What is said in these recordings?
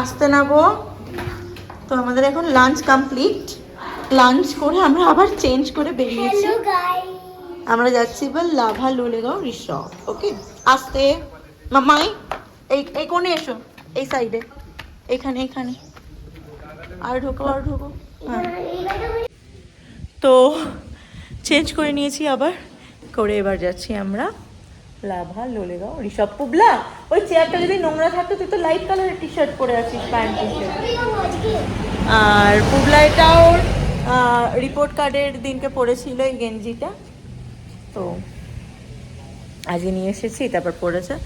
আসতে না গো। তো আমাদের এখন লাঞ্চ কমপ্লিট। লাঞ্চ করে আমরা আবার চেঞ্জ করে বেরিয়েছি। আমরা যাচ্ছি এবার লাভা লোলেগাঁও রিসর্ট। ওকে, আসতে মামাই এই কোণে এসো, এই সাইডে, এখানে এখানে আর ঢোকো আর ঢোকো। হ্যাঁ, তো চেঞ্জ করে নিয়েছি আবার করে, এবার যাচ্ছি আমরা লাভা লোলেগাঁও রিসর্ট। পুবলা, ওই চেয়ারটা যদি নোংরা থাকতো, তুই তো লাইট কালারের টি শার্ট পরে আছিস, প্যান্ট টি শার্ট। আর পুবলা এটা ওর রিপোর্ট কার্ডের দিনকে পরেছিল এই গেঞ্জিটা, তো আজকে নিয়ে এসেছি, তারপর পরেছে।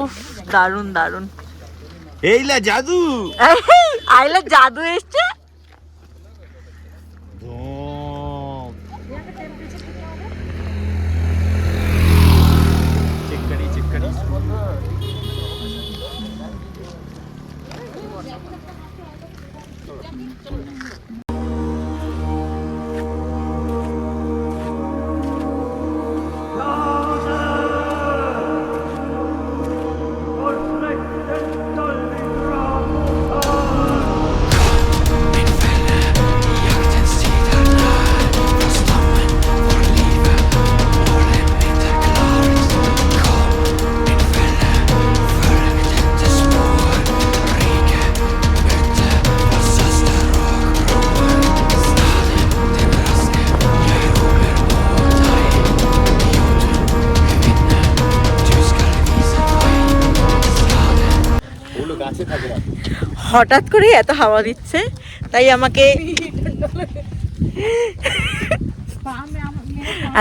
উফ, দারুন দারুন। এইলা জাদু, আইলা জাদু এসছে। হঠাৎ করে এত হাওয়া দিচ্ছে, তাই আমাকে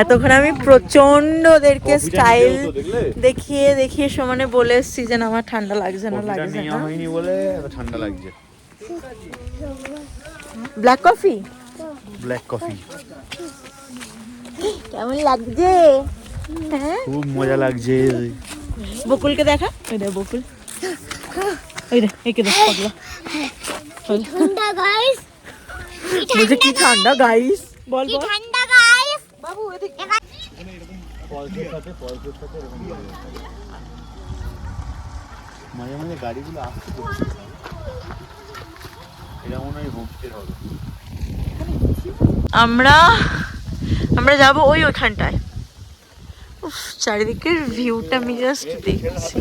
এতক্ষণ আমি প্রচন্ড ওদেরকে স্টাইল দেখিয়ে দেখিয়ে সমানে বলে এসছি যে আমার ঠান্ডা লাগছে না, লাগছে না হয়নি বলে এত ঠান্ডা লাগছে। ব্ল্যাক কফি, ব্ল্যাক কফি কেমন লাগছে? হ্যাঁ, খুব মজা লাগছে। বকুলকে দেখা, ওই দেখ বকুল, ওই দেখ একে দেখ পাগলা। ঠান্ডা গাইস, বলছে কি ঠান্ডা গাইস, বল কি বল ঠান্ডা গাইস বাবু, এদিকে মাঝে মাঝে গাড়িগুলো আসতে করছে, এটা মনে হয় হোমস্টের হবে। আমরা যাব ওইখানটায়। উফ, চারিদিকের ভিউটা আমি জাস্ট দেখছি।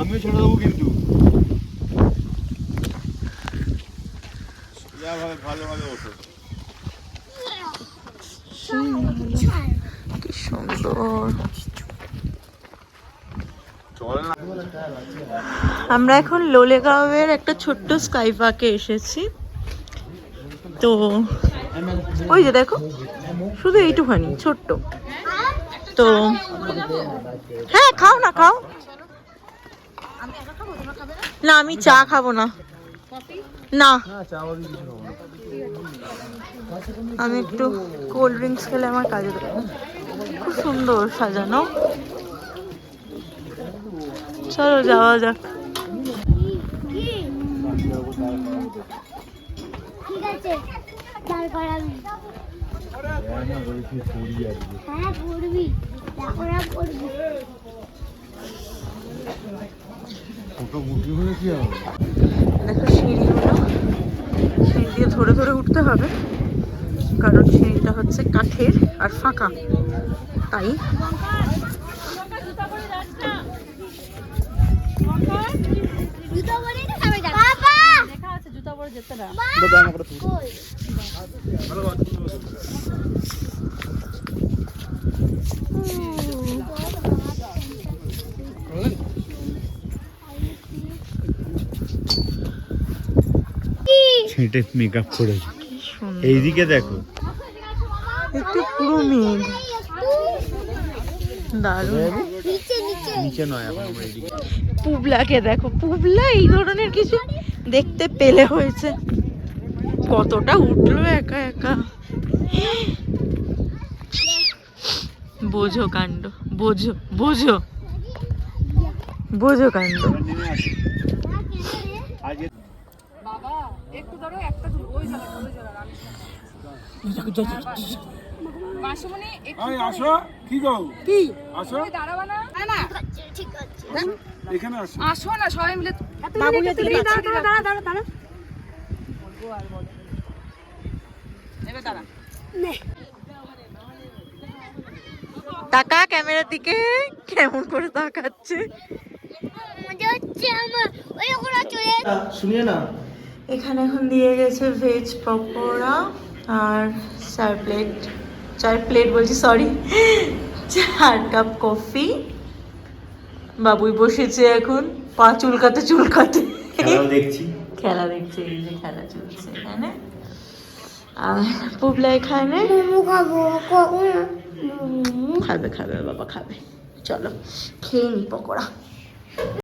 আমিও ছেড়ে দেবো কিন্তু ভালোভাবে ওঠো। কি সুন্দর। আমরা এখন লোলেগাঁওয়ের একটা ছোট্ট স্কাই পার্কে এসেছি। তো ওই যে দেখো, শুধু এইটুখানি ছোট্ট। তো হ্যাঁ, খাও না খাও না, আমি চা খাবো না, না আমি একটু কোল্ড ড্রিঙ্কস খেলে আমার কাজে দেবো। খুব সুন্দর সাজানো, চলো যাওয়া যাক। ঠিক আছে, চাল করাবি। হ্যাঁ পড়বি, এখন আর পড়বি। দেখো সিঁড়িগুলো, সিঁড়ি দিয়ে ধরে ধরে উঠতে হবে, কারণ সিঁড়িটা হচ্ছে কাঠের আর ফাঁকা, তাই ছেঁটে মেকআপ করেছে। এইদিকে দেখো, একটু পুরো মেঘ। দারুণ। নিচে নিচে নিচে নয়, এখন আমরা এদিকে। পুবলাকে দেখো, পুবলা এই ধরনের কিছু দেখতে পেলে হয়েছে। কতটা উঠলো একা একা, বোঝো কাণ্ড, বোঝো বোঝো বোঝো কাণ্ড। এবার নেমে আসি। আজকে এই আসো, কি গো? আসো। ঠিক আছে এখানে আসো। আসো না সবাই মিলে টাকা ক্যামেরার দিকে কেমন করে তাকাচ্ছে। মজা হচ্ছে আমার। ওই ওরা চলে শুনিয়ে না। এখানে এখন দিয়ে গেছে ভেজ পকোড়া আর 4 প্লেট বলছি, সরি 4 কাপ কফি। বাবুই বসেছে এখন পা চুলকাতে চুলকাতে খেলাও দেখছি। খেলা দেখছে, এই যে খেলা চলছে এখানে। আর পুবলা এখানে মোমো খাবো কখন খাবে খাবে বাবা খাবে। চলো খেয়ে নি পকোড়া।